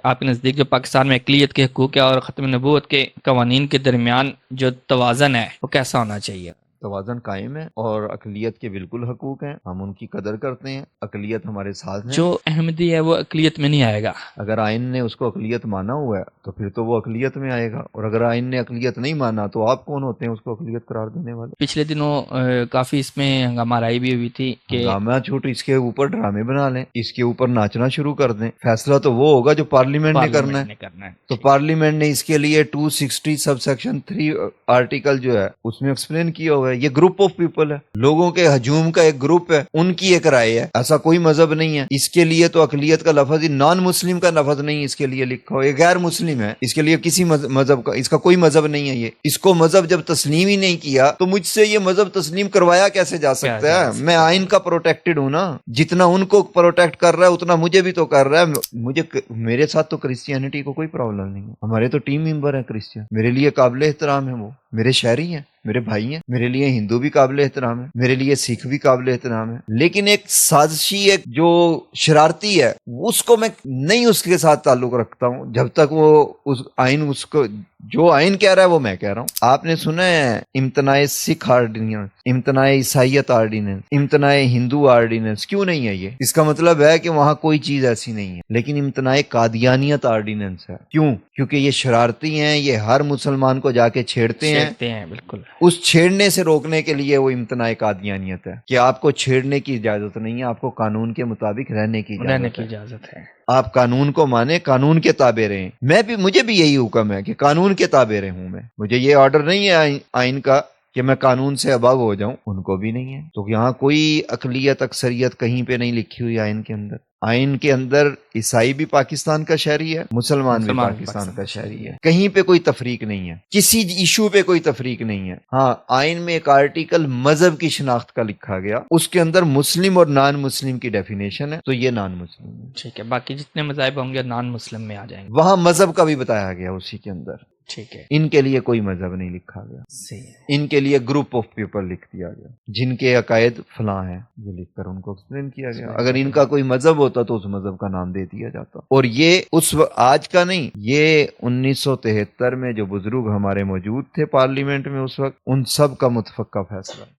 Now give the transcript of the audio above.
آپ کے نزدیک جو پاکستان میں اقلیت کے حقوق ہے اور ختم نبوت کے قوانین کے درمیان جو توازن ہے وہ کیسا ہونا چاہیے؟ توازن قائم ہے اور اقلیت کے بالکل حقوق ہیں، ہم ان کی قدر کرتے ہیں، اقلیت ہمارے ساتھ ہیں۔ جو احمدی ہے وہ اقلیت میں نہیں آئے گا؟ اگر آئین نے اس کو اقلیت مانا ہوا ہے تو پھر تو وہ اقلیت میں آئے گا، اور اگر آئین نے اقلیت نہیں مانا تو آپ کون ہوتے ہیں اس کو اقلیت قرار دینے والے؟ پچھلے دنوں کافی اس میں ہنگامہ آرائی بھی ہوئی تھی کہ ہنگامہ چھوٹ، اس کے اوپر ڈرامے بنا لیں، اس کے اوپر ناچنا شروع کر دیں، فیصلہ تو وہ ہوگا جو پارلیمنٹ نے کرنا ہے۔ نے کرنا ہے۔ تو پارلیمنٹ نے اس کے لیے 260 سب سیکشن 3 آرٹیکل جو ہے اس میں ایکسپلین کیا ہوا ہے۔ یہ گروپ آف پیپل ہے، لوگوں کے ہجوم کا ایک گروپ ہے، ان کی ایک رائے ہے، ایسا کوئی مذہب نہیں ہے۔ اس کے لیے تو اقلیت کا لفظ ہی نان مسلم کا لفظ نہیں اس کے لیے لکھا ہو، یہ غیر مسلم ہے، اس کے لیے کسی مذہب کا، اس کا کوئی مذہب نہیں ہے۔ یہ اس کو مذہب جب تسلیم ہی نہیں کیا تو مجھ سے یہ مذہب تسلیم کروایا کیسے جا سکتا ہے؟ میں آئین کا پروٹیکٹڈ ہوں نا، جتنا ان کو پروٹیکٹ کر رہا ہے اتنا مجھے بھی تو کر رہا ہے۔ میرے ساتھ تو کرسچینٹی کو کوئی پرابلم نہیں ہے، ہمارے تو ٹیم ممبر ہیں کرسچین، میرے لیے قابل احترام ہے، وہ میرے شہری ہیں، میرے بھائی ہیں، میرے لیے ہندو بھی قابل احترام ہے، میرے لیے سکھ بھی قابل احترام ہے۔ لیکن ایک سازشی، ایک جو شرارتی ہے، اس کو میں نہیں اس کے ساتھ تعلق رکھتا ہوں جب تک وہ اس آئین، اس کو جو آئین کہہ رہا ہے وہ میں کہہ رہا ہوں۔ آپ نے سنا ہے امتناع سکھ آرڈیننس، امتناع عیسائیت آرڈیننس، امتناع ہندو آرڈیننس؟ کیوں نہیں ہے یہ؟ اس کا مطلب ہے کہ وہاں کوئی چیز ایسی نہیں ہے۔ لیکن امتناع قادیانیت آرڈیننس ہے، کیوں؟ کیونکہ یہ شرارتی ہیں، یہ ہر مسلمان کو جا کے چھیڑتے ہیں۔ بالکل۔ اس چھیڑنے سے روکنے کے لیے وہ امتناع قادیانیت ہے کہ آپ کو چھیڑنے کی اجازت نہیں ہے، آپ کو قانون کے مطابق رہنے کی اجازت ہے۔ اجازت ہے۔ آپ قانون کو مانیں، قانون کے تابع رہیں۔ مجھے بھی یہی حکم ہے کہ قانون کے تابع رہوں میں، مجھے یہ آرڈر نہیں ہے آئین کا کہ میں قانون سے ابو ہو جاؤں، ان کو بھی نہیں ہے۔ تو یہاں کوئی اقلیت اکثریت کہیں پہ نہیں لکھی ہوئی آئین کے اندر۔ آئین کے اندر عیسائی بھی پاکستان کا شہری ہے، مسلمان بھی پاکستان کا شہری ہے، کہیں پہ کوئی تفریق نہیں ہے، کسی ایشو پہ کوئی تفریق نہیں ہے۔ ہاں، آئین میں ایک آرٹیکل مذہب کی شناخت کا لکھا گیا، اس کے اندر مسلم اور نان مسلم کی ڈیفینیشن ہے، تو یہ نان مسلم ہے۔ ٹھیک ہے، باقی جتنے مذاہب ہوں گے نان مسلم میں آ جائیں گے۔ وہاں مذہب کا بھی بتایا گیا اسی کے اندر، ٹھیک ہے، ان کے لیے کوئی مذہب نہیں لکھا گیا، صحیح ہے۔ ان کے لیے گروپ آف پیپل لکھ دیا گیا جن کے عقائد فلاں ہیں، یہ لکھ کر ان کو ایکسپلین کیا گیا۔ اگر ان کا کوئی مذہب ہوتا تو اس مذہب کا نام دے دیا جاتا۔ اور یہ آج کا نہیں، یہ 1973 میں جو بزرگ ہمارے موجود تھے پارلیمنٹ میں اس وقت، ان سب کا متفقہ فیصلہ ہے۔